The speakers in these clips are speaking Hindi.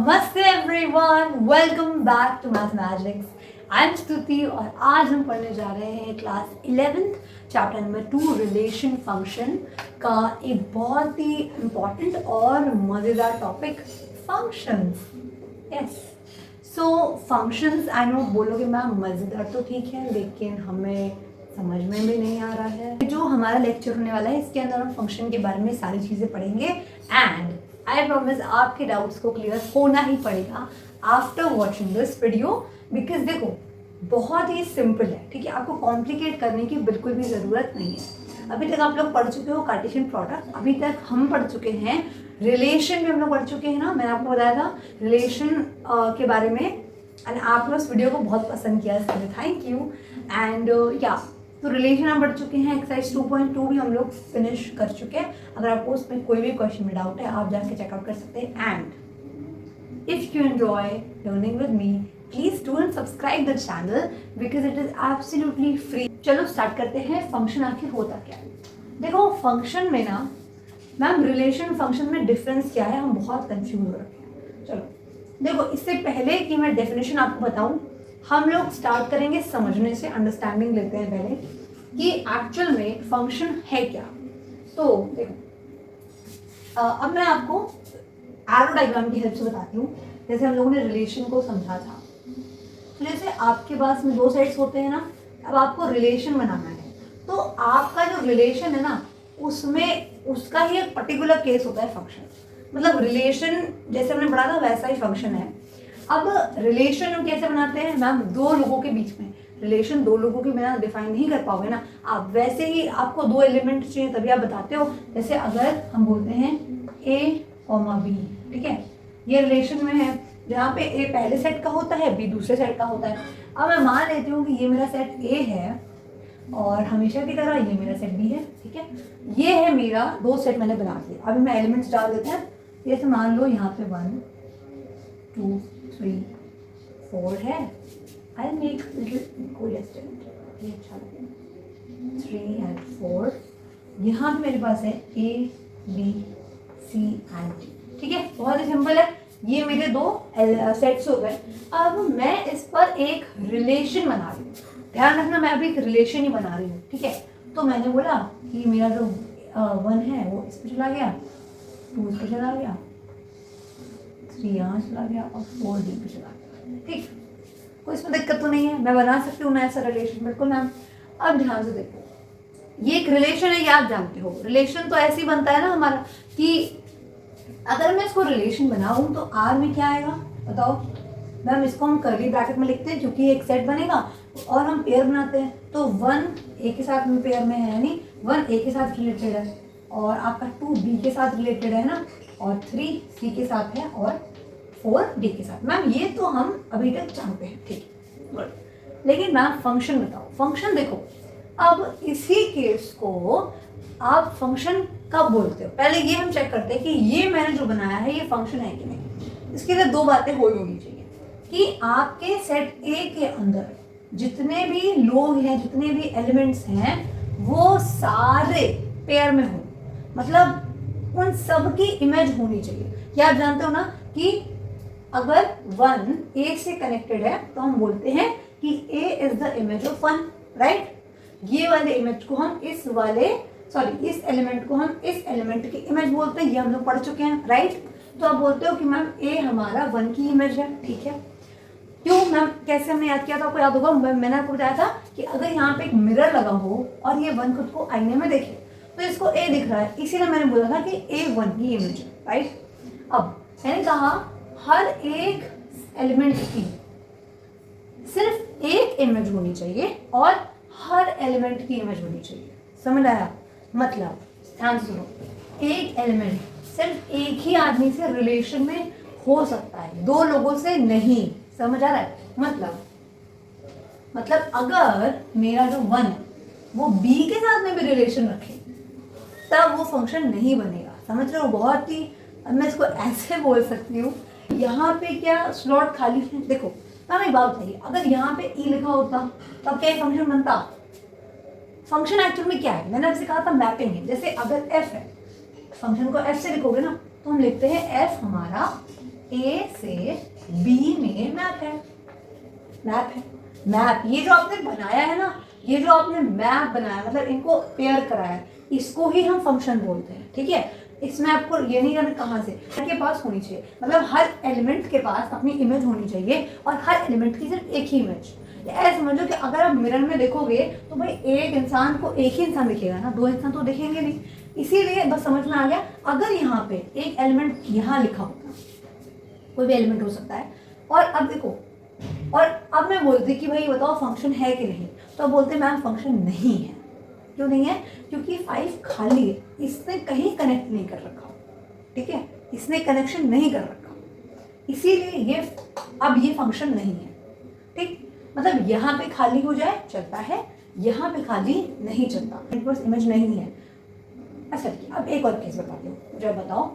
नमस्ते everyone, welcome back to mathematics. I am Stuti और आज हम पढ़ने जा रहे हैं class 11th chapter number 2 relation function का एक बहुत ही इम्पॉर्टेंट और मज़ेदार topic functions. Yes, so functions I know बोलोगे मैम मज़ेदार तो ठीक है, लेकिन हमें समझ में भी नहीं आ रहा है। जो हमारा लेक्चर होने वाला है इसके अंदर हम फंक्शन के बारे में सारी चीज़ें पढ़ेंगे एंड आई प्रॉमिस आपके डाउट्स को क्लियर होना ही पड़ेगा after watching this video. Because देखो बहुत ही सिंपल है, ठीक है, आपको कॉम्प्लिकेट करने की बिल्कुल भी ज़रूरत नहीं है। अभी तक आप लोग पढ़ चुके हो कार्टेशियन प्रोडक्ट, अभी तक हम पढ़ चुके हैं रिलेशन भी हम लोग पढ़ चुके हैं ना। मैंने आपको बताया था रिलेशन के बारे में एंड आपने उस वीडियो को बहुत पसंद किया, इसके लिए थैंक यू। एंड या तो रिलेशन हम पढ़ चुके हैं, एक्सरसाइज 2.2 भी हम लोग फिनिश कर चुके हैं। अगर आपको उसमें कोई भी क्वेश्चन में डाउट है आप जाके चेकआउट कर सकते हैं। And if you enjoy learning with me please do and subscribe the channel because it is absolutely free. चलो स्टार्ट करते हैं। फंक्शन आखिर होता क्या है? देखो फंक्शन में ना मैम रिलेशन फंक्शन में डिफरेंस क्या है, हम बहुत कंफ्यूज हो रखे हैं। चलो देखो, इससे पहले कि मैं डेफिनेशन आपको बताऊं, हम लोग स्टार्ट करेंगे समझने से, अंडरस्टैंडिंग लेते हैं पहले कि एक्चुअल में फंक्शन है क्या। तो देखो अब मैं आपको एरो डायग्राम की हेल्प से बताती हूँ। जैसे हम लोगों ने रिलेशन को समझा था, तो जैसे आपके पास में दो साइड्स होते हैं ना, अब आपको रिलेशन बनाना है तो आपका जो रिलेशन है ना उसमें उसका ही एक पर्टिकुलर केस होता है फंक्शन। मतलब रिलेशन जैसे हमने पढ़ा था वैसा ही फंक्शन है। अब रिलेशन हम कैसे बनाते हैं मैम? दो लोगों के बीच में रिलेशन दो लोगों के बिना डिफाइन नहीं कर पाओगे ना आप। वैसे ही आपको दो एलिमेंट चाहिए तभी आप बताते हो। जैसे अगर हम बोलते हैं A, B, ठीक है, ये रिलेशन में है जहाँ पे A पहले सेट का होता है, B दूसरे सेट का होता है। अब मैं मान लेती हूँ कि ये मेरा सेट A है और हमेशा की तरह ये मेरा सेट B है, ठीक है। ये है मेरा दो सेट मैंने बना दिया। अभी मैं एलिमेंट्स डाल देते हैं। जैसे मान लो यहाँ पे 1 2 3 4 है। आई मेक लिटिल कोएफिशिएंट, ये अच्छा लगेगा 3 and 4। यहाँ पे मेरे पास है A, B, C and D, ठीक है, बहुत ही सिंपल है। ये मेरे दो सेट्स हो गए। अब मैं इस पर एक रिलेशन बना रही हूँ। ध्यान रखना मैं अभी एक रिलेशन ही बना रही हूँ, ठीक है। तो मैंने बोला कि मेरा जो 1 है वो इस पर चला गया, 2 इस पर चला गया, 3 यहाँ चला गया और 4 डी पे चला गया, ठीक। कोई इसमें दिक्कत तो नहीं है, मैं बना सकती हूँ ना ऐसा रिलेशन, बिल्कुल मैम। अब ध्यान से देखो, ये एक रिलेशन है, ये आप जानते हो। रिलेशन तो ऐसे ही बनता है ना हमारा कि अगर मैं इसको रिलेशन बनाऊँ तो आर में क्या आएगा बताओ मैम? इसको हम कर्ली ब्रैकेट में लिखते हैं क्योंकि एक सेट बनेगा और हम पेयर बनाते हैं। तो 1 A के साथ में पेयर में है, यानी 1 A के साथ रिलेटेड है और आपका 2 B के साथ रिलेटेड है ना, और 3 C के साथ है और 4 D के साथ। मैम ये तो हम अभी तक जानते हैं, ठीक है, गुड। लेकिन मैम फंक्शन बताओ। फंक्शन देखो, अब इसी केस को आप फंक्शन कब बोलते हो? पहले ये हम चेक करते हैं कि ये मैंने जो बनाया है ये फंक्शन है कि नहीं। इसके लिए दो बातें होल्ड होनी चाहिए कि आपके सेट A के अंदर जितने भी लोग हैं, जितने भी एलिमेंट्स हैं, वो सारे पेयर में हो, मतलब उन सब की इमेज होनी चाहिए। क्या आप जानते हो ना कि अगर 1 A से कनेक्टेड है तो हम बोलते हैं कि A is the image of 1, right. ये वाले इमेज को हम इस एलिमेंट को हम इस एलिमेंट की इमेज बोलते हैं, ये हम लोग पढ़ चुके हैं, राइट। तो आप बोलते हो कि मैम A हमारा 1 की इमेज है, ठीक है। क्यों मैम? कैसे हमने याद किया था? आपको याद होगा मैंने आपको बताया था कि अगर यहाँ पे एक मिरर लगा हो और ये 1 खुद को आईने में देखे तो इसको A दिख रहा है, इसीलिए मैंने बोला था कि A 1 की इमेज है, राइट। अब मैंने कहा हर एक एलिमेंट की सिर्फ एक इमेज होनी चाहिए और हर एलिमेंट की इमेज होनी चाहिए। समझ आया? मतलब ध्यान से सुनो, एक एलिमेंट सिर्फ एक ही आदमी से रिलेशन में हो सकता है, दो लोगों से नहीं। समझ आ रहा है? मतलब अगर मेरा जो 1 है वो B के साथ में भी रिलेशन रखे तब वो फंक्शन नहीं बनेगा। समझ रहे हो? बहुत ही, मैं इसको ऐसे बोल सकती हूँ, यहाँ पे क्या स्लॉट खाली है? देखो मैम एक बात बताइए, अगर यहाँ पे E लिखा होता तब क्या फंक्शन बनता? फंक्शन एक्चुअल में क्या है? मैंने आपसे कहा था मैपिंग है। जैसे अगर F है, फंक्शन को F से लिखोगे ना तो हम लिखते हैं F हमारा ए से बी में मैप है। मैप ये जो आपने बनाया है ना, ये जो आपने मैप बनाया मतलब इनको पेयर कराया, इसको ही हम फंक्शन बोलते हैं। ठीक है, इसमें आपको ये नहीं करना कहाँ से के पास होनी चाहिए, मतलब हर एलिमेंट के पास अपनी इमेज होनी चाहिए और हर एलिमेंट की सिर्फ एक ही इमेज। ऐसा समझो कि अगर आप मिरर में देखोगे तो भाई एक इंसान को एक ही इंसान दिखेगा ना, दो इंसान तो दिखेंगे नहीं। इसीलिए बस समझ में आ गया, अगर यहाँ पे एक एलिमेंट यहाँ लिखा होता, कोई भी एलिमेंट हो सकता है, और अब देखो, और अब मैं बोलती कि भाई बताओ फंक्शन है कि नहीं, तो अब बोलते मैम फंक्शन नहीं है। क्यों नहीं है? क्योंकि 5 खाली है, इसने कहीं कनेक्ट नहीं कर रखा। ठीक है, इसने कनेक्शन नहीं कर रखा, इसीलिए ये अब ये फंक्शन नहीं है। ठीक, मतलब यहाँ पे खाली हो जाए चलता है, यहाँ पे खाली नहीं चलता, मेरे पास इमेज नहीं है। अच्छा अब एक और केस बताती हूँ, मुझे बताओ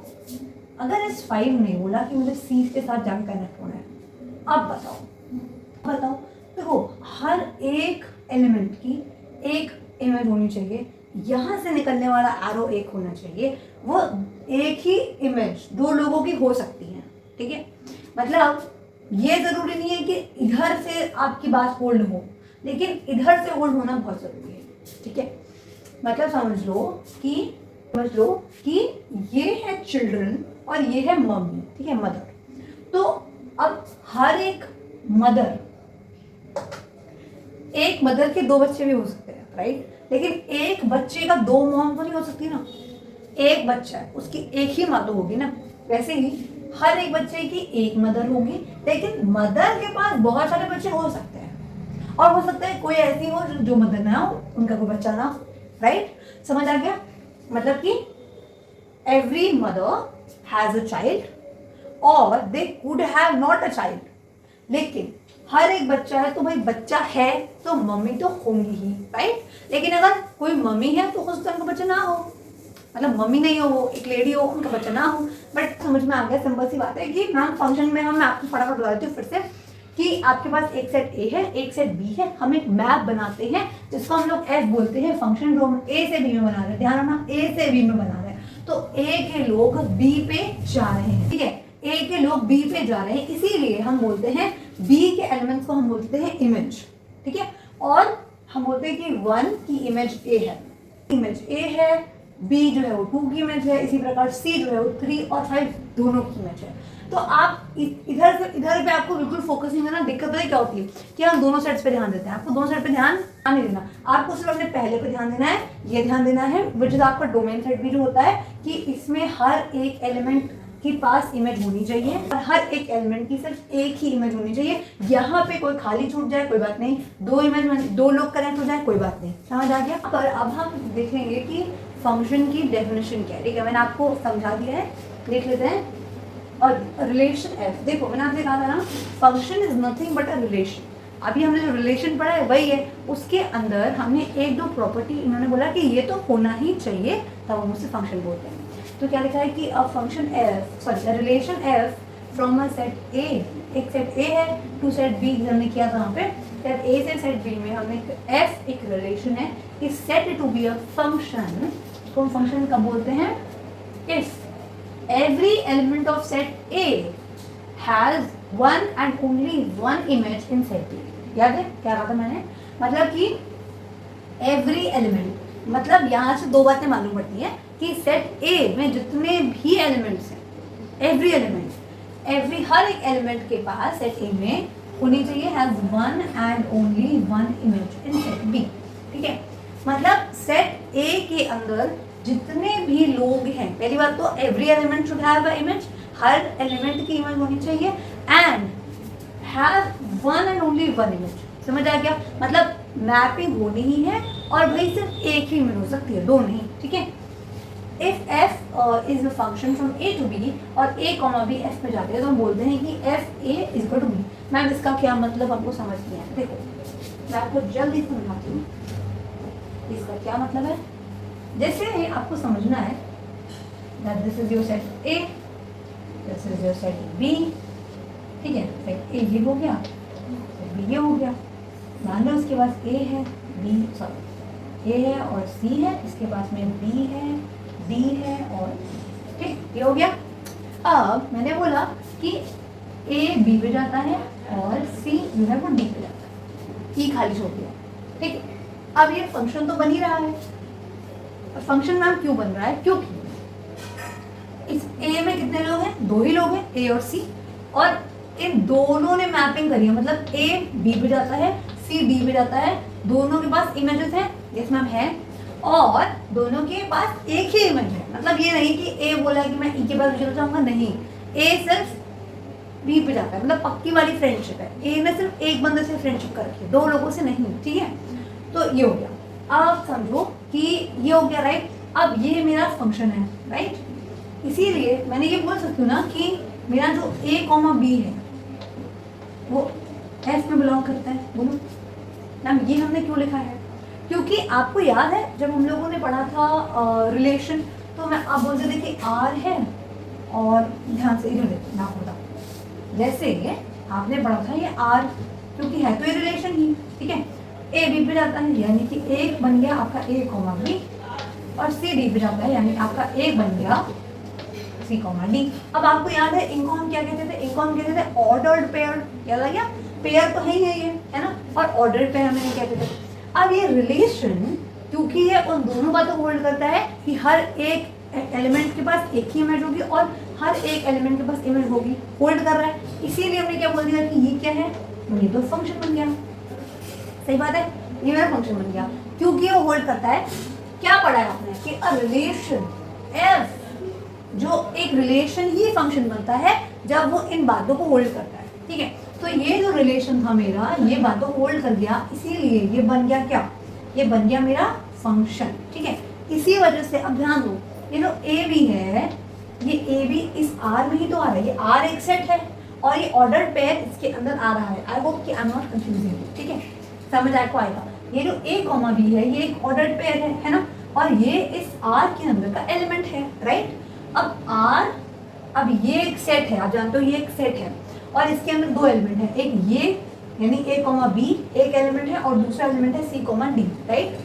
अगर इस 5 ने बोला कि मुझे सी के साथ जाकर कनेक्ट होना है, अब बताओ देखो हर एक एलिमेंट की एक इमेज होनी चाहिए, यहाँ से निकलने वाला एरो एक होना चाहिए, वो एक ही इमेज दो लोगों की हो सकती है। ठीक है, मतलब ये जरूरी नहीं है कि इधर से आपकी बात होल्ड हो, लेकिन इधर से होल्ड होना बहुत जरूरी है। ठीक है, मतलब समझ लो कि ये है चिल्ड्रन और ये है मम्मी। ठीक है, मदर। तो अब हर एक मदर के 2 बच्चे भी हो सकते हैं, राइट, लेकिन एक बच्चे का 2 मॉम तो नहीं हो सकती ना। एक बच्चा है उसकी एक ही माँ तो होगी ना, वैसे ही हर एक बच्चे की एक मदर होगी, लेकिन मदर के पास बहुत सारे बच्चे हो सकते हैं, और हो सकता है कोई ऐसी हो जो मदर ना हो, उनका कोई बच्चा ना हो। राइट, समझ आ गया? मतलब कि every mother has a child और they could have not a child, लेकिन हर एक बच्चा है तो भाई बच्चा है तो मम्मी तो होंगी ही, राइट। लेकिन अगर कोई मम्मी है तो हो सकता है उनका बच्चा ना हो, मतलब मम्मी नहीं हो, वो एक लेडी हो, उनका बच्चा ना हो। बट समझ में आ गया, सिंपल सी बात है कि मैम फंक्शन में मैं आपको फटाफट बता देती हूँ फिर से कि आपके पास एक सेट ए है, एक सेट बी है, हम एक मैप बनाते हैं जिसको हम लोग एफ बोलते हैं, फंक्शन जो हम ए से बी में बना रहे हैं, ध्यान रखना ए से बी में बना रहे हैं, तो ए के लोग बी पे जा रहे हैं, ठीक है, ए के लोग बी पे जा रहे हैं, इसीलिए हम बोलते हैं बी के एलिमेंट्स को हम बोलते हैं इमेज, ठीक है। और हम बोलते हैं कि 1 की इमेज ए है, इमेज ए है, बी जो है वो 2 की इमेज है, इसी प्रकार सी जो है वो 3 और 5 दोनों की इमेज है। तो आप इधर पे आपको बिल्कुल फोकस नहीं करना। दिक्कत क्या होती है कि हम दोनों सेट्स पे ध्यान देते हैं, आपको दोनों सेट पे ध्यान नहीं देना, आपको सिर्फ अपने पहले पे ध्यान देना है, ये ध्यान देना है विच इज आपका डोमेन सेट भी जो होता है कि इसमें हर एक एलिमेंट के पास इमेज होनी चाहिए और हर एक एलिमेंट की सिर्फ एक ही इमेज होनी चाहिए। यहाँ पे कोई खाली छूट जाए कोई बात नहीं, 2 इमेज में 2 लोग कनेक्ट हो जाए कोई बात नहीं, समझ आ गया। पर अब हम देखेंगे कि फंक्शन की डेफिनेशन क्या है, ठीक है, मैंने आपको समझा दिया है, देख लेते हैं। और रिलेशन एफ, देखो मैंने आपसे कहा था ना function is nothing but a relation, अभी हमने जो रिलेशन पढ़ा है वही है, उसके अंदर हमने 1-2 प्रॉपर्टी इन्होंने बोला कि ये तो होना ही चाहिए तब हम उसे फंक्शन बोलते हैं। तो क्या लिखा है कि a function F sorry relation F from a set ए, एक सेट ए है टू सेट बी, हमने किया था वहाँ पे सेट ए से सेट बी में हमने एफ एक रिलेशन है, इस set to be a function, तो हम फंक्शन कब बोलते हैं if every element of set A has one and only one image in set B। याद है क्या कहा था मैंने, मतलब कि every element, मतलब यहाँ से 2 बातें मालूम पड़ती हैं कि सेट A में जितने भी एलिमेंट्स हैं, every element, हर एक एलिमेंट के पास सेट A में होनी चाहिए has one and only one image in set B, ठीक है। मतलब सेट A के अंदर जितने भी लोग हैं, पहली बात तो every element should have a image, her element की इमेज होनी चाहिए and have one and only one image, समझ आ गया। मतलब मैपिंग होनी ही है और भाई सिर्फ एक ही इमेज हो सकती है, 2 नहीं, ठीक है। If F is a function from A to B और ए कॉमा बी एफ पे जाते हैं तो हम बोलते हैं कि F A is equal to B. Ma'am इसका क्या मतलब हमको समझ नहीं आया, देखो मैं आपको जल्दी समझाती हूँ इसका क्या मतलब है। जैसे आपको समझना है that this is your set A, this is your set B, ठीक है, सेट A ये हो गया, सेट B ये हो गया, मान लो इसके पास A है, A है और C है, इसके पास में B है, D है और ठीक ये हो गया। अब मैंने बोला कि ए बी पे जाता है और सी जो है वो डी पे जाता है, ई खाली छोड़ दिया, ठीक है। अब ये फंक्शन तो बन ही रहा है। फंक्शन मैम क्यों बन रहा है? क्योंकि इस ए में कितने लोग हैं? 2 ही लोग हैं, ए और सी, और इन दोनों ने मैपिंग करी है, मतलब ए बी पे जाता है, सी डी पे जाता है, दोनों के पास इमेजेस हैं, यस मैम है, और दोनों के पास एक ही इमेज है। मतलब ये नहीं कि ए बोला कि मैं ई के पास चला जाऊंगा, नहीं, ए सिर्फ बी पे जाता है, मतलब पक्की वाली फ्रेंडशिप है। ए ने सिर्फ एक बंदे से फ्रेंडशिप कर रखी है, 2 लोगों से नहीं, ठीक है। तो ये हो गया। अब समझो कि ये हो गया, राइट। अब ये मेरा फंक्शन है, राइट। इसीलिए मैंने ये बोल सकती हूँ ना कि मेरा जो ए कॉमा बी है वो एफ में बिलोंग करता है। बोलो मैम ये हमने क्यों लिखा है? क्योंकि आपको याद है जब हम लोगों ने पढ़ा था रिलेशन, तो मैं आप बोलते थे कि आर है, और ध्यान से इधर देखो ना होता, जैसे आपने पढ़ा था ये आर, क्योंकि है तो ये रिलेशन ही, ठीक है। ए बी पे जाता है यानी कि एक बन गया आपका ए कॉमा बी, और सी डी पे जाता है यानी आपका एक बन गया सी कॉमा डी। अब आपको याद है इनको हम क्या कहते थे? इनको हम कहते थे ऑर्डर्ड पेयर। याद आ गया? पेयर तो है ही है ना, और ऑर्डर्ड पेयर हमें नहीं कहते थे। अब ये रिलेशन क्योंकि ये उन दोनों बातों को होल्ड करता है कि हर एक एलिमेंट के पास एक ही इमेज होगी और हर एक एलिमेंट के पास इमेज होगी, होल्ड कर रहा है। इसीलिए हमने क्या बोल दिया कि ये क्या है? ये तो फंक्शन बन गया। सही बात है, ये मेरा फंक्शन बन गया क्योंकि वो होल्ड करता है। क्या पढ़ा है आपने कि अ रिलेशन एफ, जो एक रिलेशन ही फंक्शन बनता है जब वो इन बातों को होल्ड करता है, ठीक है। तो ये जो रिलेशन था मेरा, ये बातों को होल्ड कर गया, इसीलिए ये बन गया क्या? ये बन गया मेरा फंक्शन, ठीक है। इसी वजह से अब ध्यान दो, ये जो ए बी है, ये ए बी इस आर में ही तो आ रहा है, ये आर एक सेट है और ये ऑर्डर्ड पेयर इसके अंदर आ रहा है। आई होप कि आई एम नॉट कंफ्यूजिंग, ठीक है, समझ आपको आएगा। ये जो ए कॉमा बी है ये एक ऑर्डर्ड पेयर है ना, और ये इस आर के अंदर का एलिमेंट है, राइट। अब आर, अब ये एक सेट है, आप जानते हो ये एक सेट है और इसके अंदर 2 एलिमेंट है, एक ये यानी ए कॉमा बी एक एलिमेंट है और दूसरा एलिमेंट है सी कॉमा डी, राइट।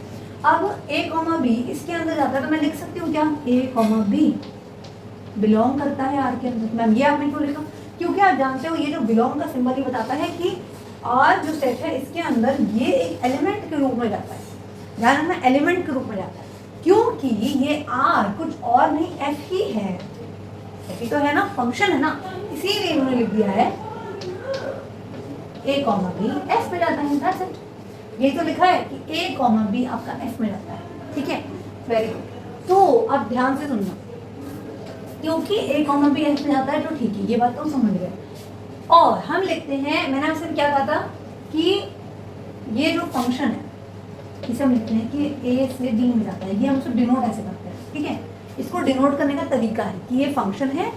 अब ए कॉमा बी इसके अंदर जाता है तो मैं लिख सकती हूँ क्या? ए कॉमा बी बिलोंग करता है आर के अंदर। मैम ये आपने क्यों लिखा? क्योंकि आप जानते हो ये जो बिलोंग का सिंबल ही बताता है कि आर जो सेट है इसके अंदर ये एक एलिमेंट के रूप में जाता है। ध्यान रखना, एलिमेंट के रूप में जाता है क्योंकि ये आर कुछ और नहीं एफ ही है, एफ ही तो है ना, फंक्शन है ना, इसीलिए इन्होंने लिख दिया है ए कॉमा बी एफ में जाता है। That's it. ये तो लिखा है कि ए कॉमा बी आपका एफ में जाता है, ठीक है, वेरी गुड। तो अब ध्यान से सुनना, क्योंकि ए कॉमा बी एफ में जाता है तो ठीक है, ये बात तो समझ गए। और हम लिखते हैं, मैंने आपसे क्या कहा था कि ये जो फंक्शन है इसे हम लिखते हैं कि ए से डी में जाता है, ये हम उसको डिनोट ऐसे करते हैं, ठीक है। इसको डिनोट करने का तरीका है कि ये फंक्शन है,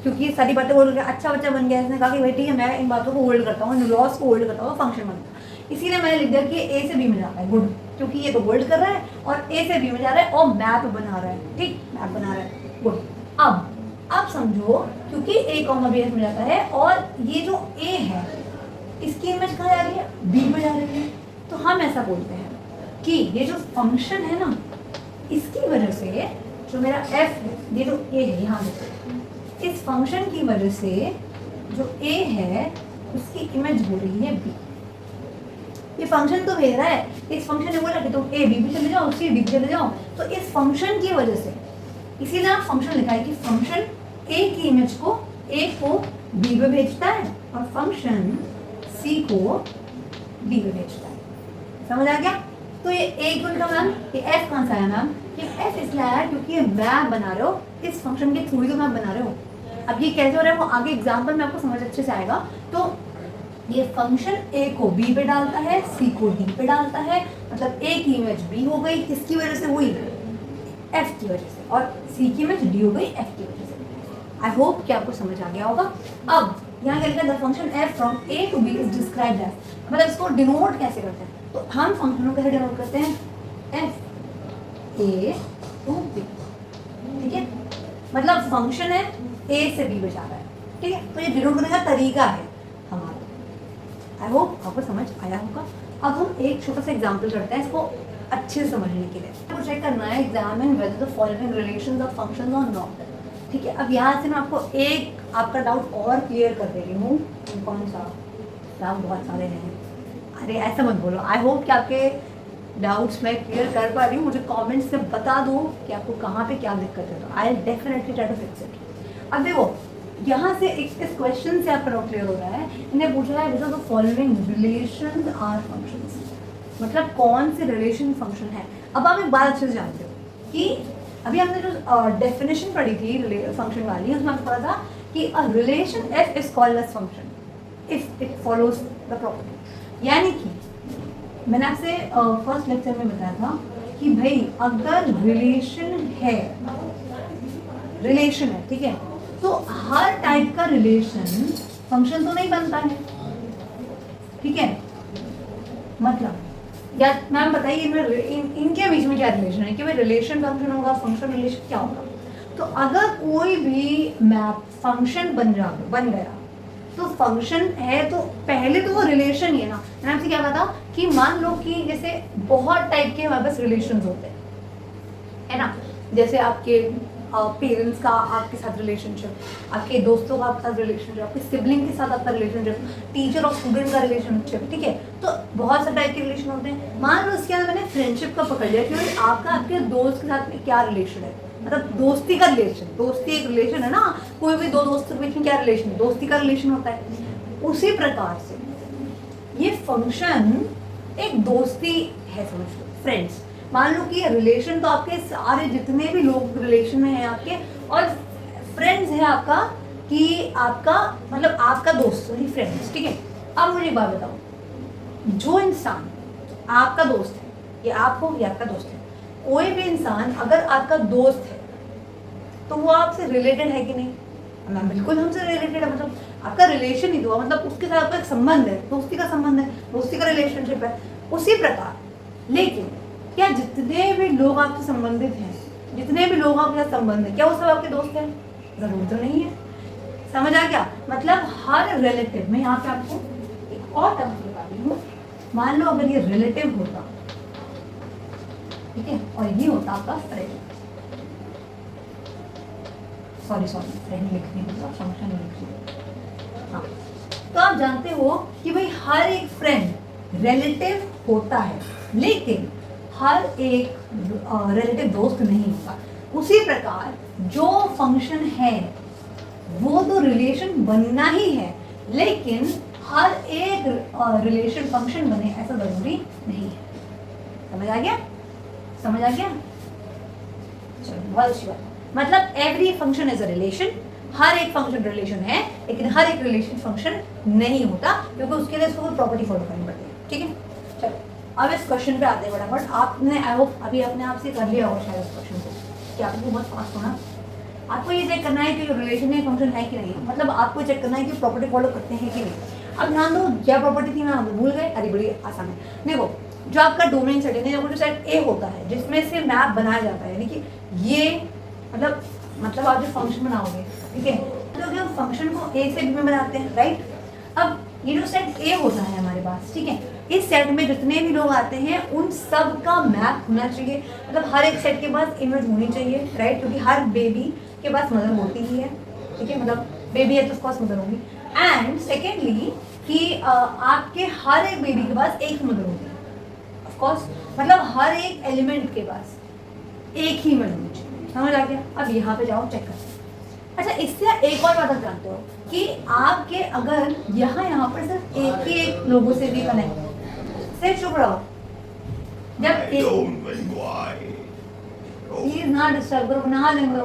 क्योंकि ये सारी बातें बोल गया, अच्छा बच्चा बन गया, इसने कहा कि भाई ठीक है मैं इन बातों को होल्ड करता हूँ, लॉस को होल्ड करता हूँ, फंक्शन बनता है। इसीलिए मैंने लिख दिया कि ए से बी में जाता है, गुड, क्योंकि ये तो होल्ड कर रहा है और ए से बी में जा रहा है और मैप बना रहा है, ठीक, मैप बना रहा है, गुड। अब समझो, क्योंकि ए कॉमा बी में जाता है और ये जो ए है इसकी इमेज कहाँ जा रही है? बी में जा रही है। तो हम ऐसा बोलते हैं कि ये जो फंक्शन है ना, इसकी वजह से जो मेरा एफ है, ये जो ए है यहाँ देखो, इस फंक्शन की वजह से जो ए है उसकी इमेज हो रही है बी। ये फंक्शन तो भेज रहा है, इस फंक्शन ने बोला कि तुम ए बी पे चले जाओ, सी डी पे चले जाओ, तो इस फंक्शन की वजह से, इसीलिए आप फंक्शन लिखा है कि फंक्शन ए की इमेज को ए को बी पे भेजता है और फंक्शन सी को डी पे भेजता है। समझ आ गया? तो ये ए क्यों लिखा मैम? ये एफ कहाँ से आया मैम? ये एफ इसलिए आया क्योंकि ये मैप बना रहे हो, इस फंक्शन के थ्रू ही तो मैप बना रहे हो। अब ये कैसे हो रहा है वो आगे एग्जाम्पल में आपको समझ अच्छे से आएगा। तो ये फंक्शन ए को बी पे डालता है, सी को डी पे डालता है, मतलब ए की इमेज बी हो गई, किसकी वजह से हुई? एफ की वजह से, और सी की इमेज डी हो गई एफ की वजह से। आई होप कि आपको समझ आ गया होगा। अब यहाँ क्या लिखा है? The function F from A to B is described as, मतलब इसको डिनोट कैसे करते हैं? तो हम फंक्शनों को कैसे डिनोट करते हैं? एफ ए टू बी, ठीक है, मतलब फंक्शन है ए से बी में जा रहा है, ठीक है। तो ये डिनोट करने का तरीका है हमारा। आई होप आपको समझ आया होगा। अब हम एक छोटा सा एग्जाम्पल करते हैं इसको अच्छे से समझने के लिए। आपको चेक करना है, examine whether the following relations of functions or not, ठीक है, अब यहाँ से मैं आपको एक आपका डाउट और क्लियर कर दे रही हूँ। कौन सा डाउट? बहुत सारे हैं, अरे ऐसा मत बोलो। आई होप कि आपके डाउट्स मैं क्लियर कर पा रही हूँ। मुझे कमेंट्स में बता दो कि आपको कहाँ पे क्या दिक्कत है, तो I definitely try to fix it. अब देखो यहाँ से इस क्वेश्चन से आपका डाउट क्लियर हो रहा है। इन्हें पूछा है because of following relation are functions, मतलब कौन से रिलेशन फंक्शन है। अब आप एक बात अच्छे से जानते हो कि अभी हमने जो डेफिनेशन पढ़ी थी फंक्शन वाली, उसमें आपको पता था कि a relation F is called as function if it follows the property. यानी कि मैंने आपसे फर्स्ट लेक्चर में बताया था कि भाई अगर रिलेशन है, ठीक है, तो हर टाइप का रिलेशन फंक्शन तो नहीं बनता है, ठीक है। मतलब या मैम बताइए इनके बीच में क्या रिलेशन है कि भाई रिलेशन फंक्शन होगा, फंक्शन रिलेशन क्या होगा। तो अगर कोई भी मैप फंक्शन बन गया तो फंक्शन है तो पहले तो वो रिलेशन ही है ना। मैंने आपसे क्या कहा था कि मान लो कि जैसे बहुत टाइप के हमारे पास रिलेशन होते हैं, है ना। जैसे आपके पेरेंट्स का आपके साथ रिलेशनशिप, आपके दोस्तों का आपके साथ रिलेशनशिप, आपके सिबलिंग के साथ आपका रिलेशनशिप, टीचर और स्टूडेंट का रिलेशनशिप, ठीक है। तो बहुत से टाइप के रिलेशन होते हैं। मान लो उसके अंदर मैंने फ्रेंडशिप का पकड़ लिया कि भाई आपका आपके दोस्त के साथ में क्या रिलेशन है, मतलब दोस्ती का रिलेशन। दोस्ती एक रिलेशन है ना, कोई भी दो दोस्तों के बीच में क्या रिलेशन है, दोस्ती का रिलेशन होता है। उसी प्रकार से ये फंक्शन एक दोस्ती है, समझ लो फ्रेंड्स। मान लो कि रिलेशन तो आपके सारे जितने भी लोग रिलेशन में हैं आपके, और फ्रेंड्स है आपका कि आपका मतलब आपका दोस्त, सॉरी फ्रेंड्स, ठीक है। अब मुझे एक बात बताओ, जो इंसान आपका दोस्त है, ये आप हो या आपका दोस्त है, कोई भी इंसान अगर आपका दोस्त है तो वो आपसे रिलेटेड है कि नहीं? मैम बिल्कुल हमसे रिलेटेड है, मतलब आपका रिलेशन ही हुआ, मतलब उसके साथ आपका एक संबंध है, दोस्ती का संबंध है, दोस्ती का रिलेशनशिप है। उसी प्रकार लेकिन क्या जितने भी लोग आपसे संबंधित हैं, जितने भी लोग आपके साथ संबंध है, क्या वो सब आपके दोस्त हैं? जरूर तो नहीं है। समझ आ गया? मतलब हर रिलेटिव में, यहाँ पे आपको एक और टर्म बता रही हूँ। मान लो अगर ये रिलेटिव होता, ठीक है, और ये होता आपका फ्रेंड, सॉरी फ्रेंड लिख रही हूँ, फंक्शन लिख रही हूँ। हाँ, तो आप जानते हो कि भाई हर एक फ्रेंड रिलेटिव होता है, लेकिन हर एक रिलेटिव दोस्त नहीं होता। उसी प्रकार जो फंक्शन है वो तो रिलेशन बनना ही है, लेकिन हर एक रिलेशन फंक्शन बने ऐसा जरूरी नहीं है। समझ आ गया? समझ आ गया? चलो बहुत अच्छी बात। मतलब every function is a relation, हर एक फंक्शन रिलेशन है, लेकिन हर एक रिलेशन फंक्शन नहीं होता, क्योंकि उसके लिए उसको कोई प्रॉपर्टी फॉलो करनी पड़ती है, ठीक है। चलो अब इस क्वेश्चन पे आते हैं फटाफट। आपने आई होप अभी अपने आप से कर लिया होगा शायद इस क्वेश्चन को, कि आपको बहुत फास्ट होना। आपको ये चेक करना है कि रिलेशन में फंक्शन है कि नहीं, मतलब आपको चेक करना है कि प्रॉपर्टी फॉलो करते हैं कि नहीं। अब ध्यान दो, क्या प्रॉपर्टी थी मैं भूल गए, अरे बड़ी आसान है। देखो जो आपका डोमेन सेट है, जो सेट ए होता है जिसमें से मैप बनाया जाता है, यानी कि ये मतलब आप जो फंक्शन बनाओगे, ठीक है, तो हम फंक्शन को ए से बी में बनाते हैं, राइट। अब ये जो सेट ए होता है हमारे पास, ठीक है, इस सेट में जितने भी लोग आते हैं उन सब का मैप होना चाहिए, मतलब हर एक सेट के पास इमेज होनी चाहिए, राइट, क्योंकि हर बेबी के पास मदर होती ही है, ठीक है, मतलब बेबी है तो ऑफकोर्स मदर होगी। एंड सेकेंडली कि आपके हर एक बेबी के पास एक मदर होती है, ऑफकोर्स, मतलब हर एक एलिमेंट के पास एक ही मदर होनी चाहिए। समझ आ गया? अब यहाँ पे जाओ चेक करो। अच्छा, इससे एक और बात आप जानते हो कि आपके अगर यहाँ पर सिर्फ एक ही एक लोगों से भी कनेक्ट, सिर्फ चुप रहो जब प्लीज ना डिस्टर्ब करो, नहा लेंगे।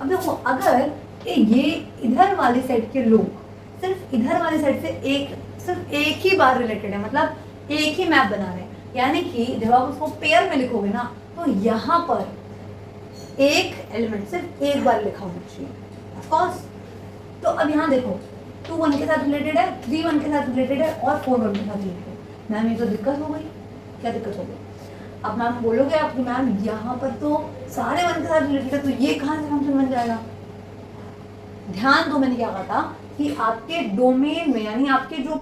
अब देखो अगर ये इधर वाले सेट के लोग सिर्फ इधर वाले सेट से सिर्फ एक ही बार रिलेटेड है, मतलब एक ही मैप बना रहे हैं, यानी कि जब आप उसको पेयर में लिखोगे ना तो यहाँ पर एक एलिमेंट सिर्फ एक बार लिखा होना चाहिए, ऑफ कोर्स। तो अब यहाँ देखो 2 1 के साथ रिलेटेड है, 3 1 के साथ रिलेटेड है और 4 1 के साथ रिलेटेड है। मैम ये तो दिक्कत हो गई। क्या दिक्कत हो गई? अब मैम बोलोगे आप मैम यहाँ पर तो सारे 1 के साथ रिलेटेड है, तो ये कहाँ से फंक्शन बन जाएगा? ध्यान दो, मैंने क्या कहा था कि आपके डोमेन में, यानी आपके जो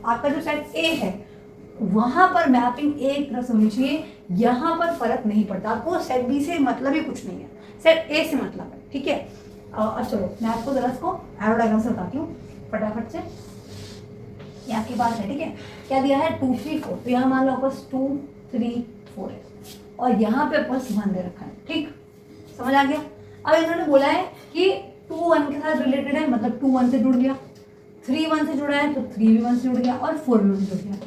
आपका जो सेट ए है वहां पर मैपिंग एक तरफ से होनी चाहिए, यहाँ पर फर्क नहीं पड़ता। आपको सेट बी से मतलब ही कुछ नहीं है, सेट ए से मतलब है, ठीक है। अब चलो मैं आपको जरा इसको एरो डायग्राम से बताती हूँ फटाफट से। ये आपके पास है, ठीक है, क्या दिया है 2 3 4, तो यहाँ मान लो आपको 2 3 4 है और यहाँ पे आपको 1 दे रखा है, ठीक, समझ आ गया। अब इन्होंने बोला है कि 2 1 के साथ रिलेटेड है, मतलब 2 1 से जुड़ गया, 3 1 से जुड़ा है तो 3 भी 1 से जुड़ गया और 4 भी 1 से जुड़ गया।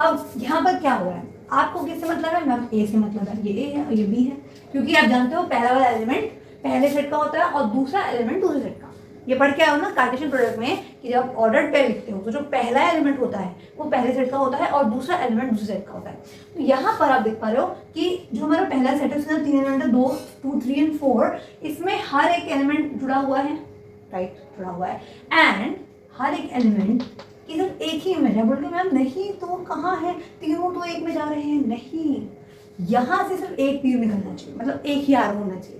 अब यहाँ पर क्या हो रहा है, आपको किससे मतलब है, मैम ए से मतलब है, ये ए है और ये बी है, क्योंकि आप जानते हो पहला वाला एलिमेंट पहले सेट का होता है और दूसरा एलिमेंट दूसरे सेट का। ये पढ़ के आओ ना कार्टेशियन प्रोडक्ट में कि जब ऑर्डर्ड पेयर लिखते हो तो जो पहला एलिमेंट होता है वो पहले सेट का होता है और दूसरा एलिमेंट दूसरे सेट का होता है। तो यहाँ पर आप देख पा रहे हो कि जो हमारा पहला सेट है उसके अंदर 3 एलिमेंट है, 2 2 3 और 4, इसमें हर एक एलिमेंट जुड़ा हुआ है, राइट, जुड़ा हुआ है, एंड हर एक एलिमेंट की सिर्फ एक ही इमेज है। बोल के मैम नहीं तो कहाँ है, तीनों तो एक में जा रहे हैं, नहीं, यहाँ से सिर्फ एक तीर निकलना चाहिए, मतलब एक ही आर होना चाहिए।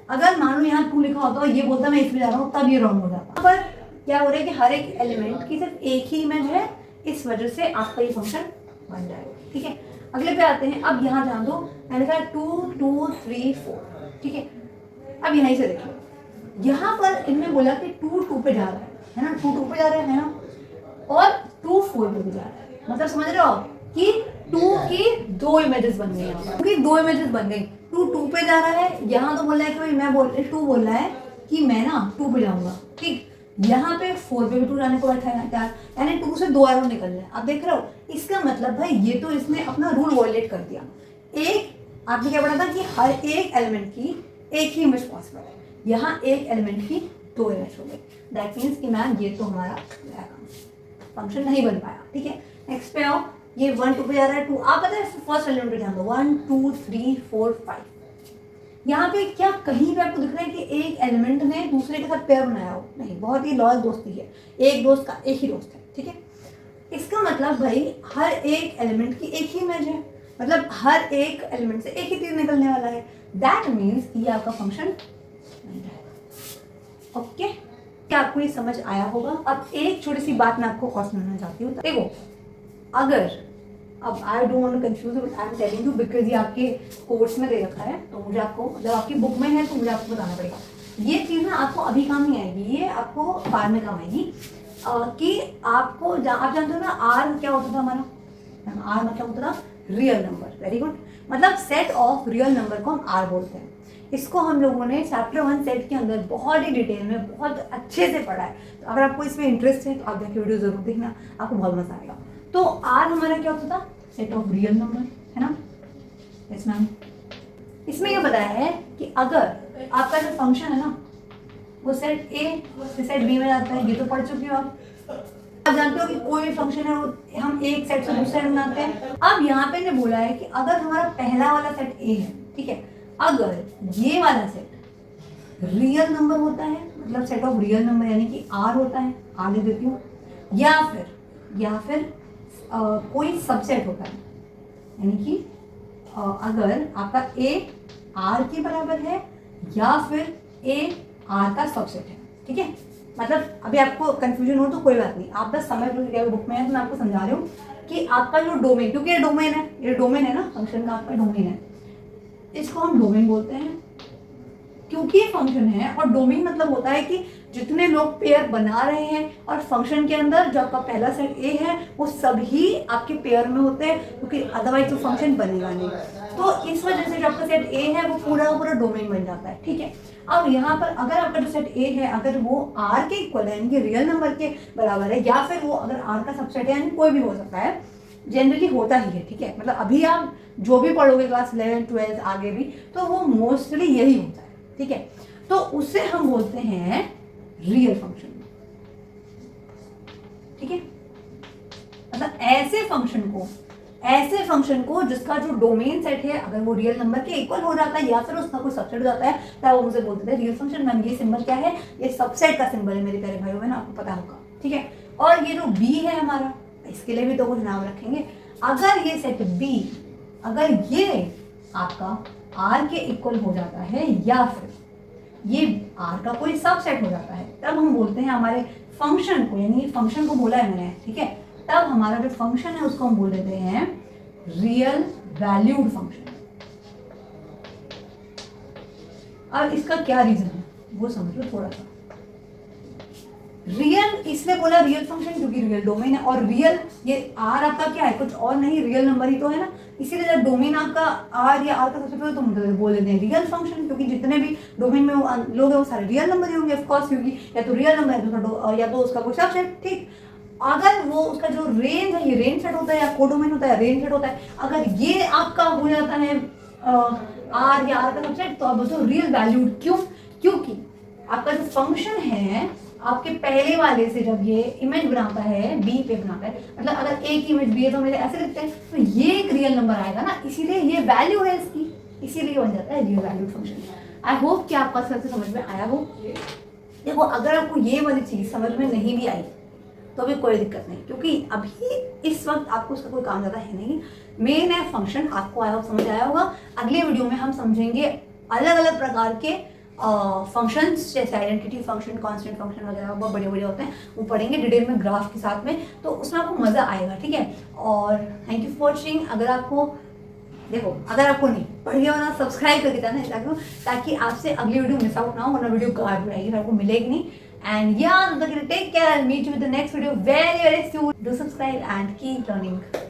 अगर मान लो यहाँ 2 लिखा होता और ये बोलता मैं इसमें जा रहा हूँ, तब ये रॉन्ग हो जाता। पर क्या हो रहा है कि हर एक एलिमेंट की सिर्फ एक ही इमेज है, इस वजह से आपका ये फंक्शन बन जाएगा, ठीक है। अगले पे आते हैं। अब यहाँ जान दो, मैंने कहा 2 2 3 4, ठीक है। अब यहीं से देखिए, यहाँ पर इनमें बोला कि 2 2 पे जा रहा है ना, 2 2 पे जा रहा है ना, और 2 4 पे भी जा रहा है, मतलब समझ रहे हो कि 2 की 2 इमेजेस बन गई, क्योंकि 2 इमेजेस बन गई। 2 2 पे जा रहा है, यहाँ तो बोल रहा है कि भाई मैं 2 बोल रहा है कि मैं ना 2 पे जाऊंगा, ठीक, यहाँ पे 4 पे भी 2 जाने को बैठा है यार, यानी 2 से 2 एरो निकल रहे हैं। आप देख रहे हो, इसका मतलब भाई ये तो इसने अपना रूल वॉयलेट कर दिया। एक आपने क्या पढ़ा था कि हर एक एलिमेंट की एक ही इमेज पॉसिबल है, यहाँ एक एलिमेंट की 2 इमेज हो गई। दैट मीन्स कि मैम ये तो हमारा फंक्शन नहीं बन पाया, ठीक है। नेक्स्ट पे आओ, ये 1 2 पे जा रहा है 2, आप पता है फर्स्ट एलिमेंट पे ध्यान दो, 1 2 3 4 5। यहाँ पे क्या कहीं पे आपको दिख रहा है कि एक एलिमेंट ने दूसरे के साथ पेयर बनाया हो? नहीं, बहुत ही लॉयल दोस्ती है, एक दोस्त का एक ही दोस्त है, ठीक है। इसका मतलब भाई हर एक एलिमेंट की एक ही इमेज है, मतलब हर एक एलिमेंट से एक ही तीर निकलने वाला है। दैट मीन्स ये आपका फंक्शन बन जाएगा। ओके, क्या आपको ये समझ आया होगा? अब एक छोटी सी बात मैं आपको और सुनाना चाहती हूँ। देखो, अगर अब I don't want to confuse but I am telling you because ये आपके कोर्स में दे रखा है, तो मुझे आपको, जब आपकी बुक में है तो मुझे आपको बताना पड़ेगा। ये चीज़ ना आपको अभी काम नहीं आएगी, ये आपको बाद में काम आएगी। कि आपको आप जानते हो ना आर क्या होता था हमारा, आर मतलब होता था रियल नंबर। वेरी गुड, मतलब सेट ऑफ रियल नंबर को हम आर बोलते हैं। इसको हम लोगों ने चैप्टर 1 सेट के अंदर बहुत ही डिटेल में बहुत अच्छे से पढ़ा है। तो अगर आपको इसमें इंटरेस्ट है तो आप जाके वीडियो जरूर देखना, आपको बहुत मजा आएगा। तो आर हमारा क्या होता था, सेट ऑफ रियल नंबर, है ना। Yes ma'am. इसमें ये बताया है कि अगर आपका जो फंक्शन है ना वो सेट ए से सेट बी में जाता है, ये तो पढ़ चुके हो आप। आप जानते हो कि कोई भी फंक्शन है वो हम एक सेट से दूसरे सेट बनाते हैं। अब यहाँ पे ने बोला है कि अगर हमारा पहला वाला सेट ए है, ठीक है, अगर ये वाला सेट रियल नंबर होता है, मतलब सेट ऑफ रियल नंबर यानी कि आर होता है, आर लिख देती हूँ, या फिर कोई सबसेट होता है, यानी कि अगर आपका ए आर के बराबर है या फिर ए आर का सबसेट है, ठीक है। मतलब अभी आपको कंफ्यूजन हो तो कोई बात नहीं, आप बस समझ लो, बुक में है तो मैं आपको समझा रही हूँ कि आपका जो डोमेन, क्योंकि ये डोमेन है ना, फंक्शन का आपका डोमेन है, इसको हम डोमेन बोलते हैं क्योंकि ये फंक्शन है। और डोमेन मतलब होता है कि जितने लोग पेयर बना रहे हैं और फंक्शन के अंदर जो आपका पहला सेट ए है वो सभी आपके पेयर में होते हैं, क्योंकि अदरवाइज तो फंक्शन बनेगा नहीं। तो इस वजह से जो आपका सेट ए है वो पूरा डोमेन बन जाता है, ठीक है। अब यहाँ पर अगर आपका जो सेट ए है अगर वो आर के इक्वल है, यानी कि रियल नंबर के बराबर है, या फिर वो अगर आर का सबसेट है, यानी कोई भी हो सकता है, जनरली होता ही है, ठीक है। मतलब अभी आप जो भी पढ़ोगे क्लास 11 12 आगे भी, तो वो मोस्टली यही होता है, ठीक है। तो उसे हम बोलते हैं रियल फंक्शन, ठीक है। मतलब ऐसे फंक्शन को जिसका जो डोमेन सेट है अगर वो रियल नंबर के इक्वल हो जाता है या फिर उसका कोई सबसेट हो जाता है, तब वो मुझे बोलते हैं रियल फंक्शन। मैम ये सिंबल क्या है, ये सबसेट का सिंबल है मेरे प्यारे भाइयों बहनों, आपको पता होगा, ठीक है। और ये जो बी है हमारा, इसके लिए भी तो कुछ नाम रखेंगे। अगर ये सेट बी, अगर ये आपका आर के इक्वल हो जाता है या फिर ये आर का कोई सबसेट हो जाता है, तब हम बोलते हैं हमारे फंक्शन को, यानी फंक्शन को बोला है मैंने, ठीक है, तब हमारा जो फंक्शन है उसको हम बोल देते हैं रियल वैल्यूड फंक्शन। अब इसका क्या रीजन है वो समझ लो थोड़ा सा। रियल इसलिए बोला रियल फंक्शन क्योंकि रियल डोमेन है, और रियल ये आर आपका क्या है, कुछ और नहीं, रियल नंबर ही तो है ना, इसीलिए जब डोमेन आपका आर या आर का सबसे पहले तो बोल देते हैं रियल फंक्शन, क्योंकि जितने भी डोमेन में लोग हैं वो सारे रियल नंबर ही होंगे ऑफकोर्स, क्योंकि या तो रियल नंबर है या तो उसका कोई सबसेट। ठीक, अगर वो उसका जो रेंज है, ये रेंज सेट होता है या कोडोमेन होता है, रेंज सेट होता है, अगर ये आपका हो जाता है आर या आर का सबसेट, तो आप बोलते रियल वैल्यूड। क्यों? क्योंकि आपका जो फंक्शन है आपके पहले वाले से जब ये इमेज बनाता है, बी पे बनाता है, मतलब अगर एक इमेज बी है तो मेरे ऐसे लिखते हैं, तो ये एक रियल नंबर आएगा ना, इसीलिए ये वैल्यू है इसकी, इसीलिए बन जाता है real valued function. I hope कि आपका सबसे समझ में आया हो। देखो, अगर आपको ये वाली चीज समझ में नहीं भी आई तो भी कोई दिक्कत नहीं, क्योंकि अभी इस वक्त आपको उसका कोई काम ज़्यादा है नहीं। मेन है फंक्शन, आपको आया हो, समझ आया होगा। अगले वीडियो में हम समझेंगे अलग अलग प्रकार के फंक्शंस, जैसे आइडेंटिटी फंक्शन, कांस्टेंट फंक्शन वगैरह बहुत बड़े बड़े होते हैं, वो पढ़ेंगे डिटेल में ग्राफ के साथ में, तो उसमें आपको मज़ा आएगा। ठीक है, और थैंक यू फॉर वॉचिंग। अगर आपको अगर आपको नहीं पढ़िए होना, सब्सक्राइब करके जाना ताकि आपसे अगली वीडियो मिस आउट ना हो, वरना वीडियो गायब हो जाएगी, आपको मिलेगी नहीं। And yeah, take care. I'll meet you with the next video very soon. Do subscribe and keep learning.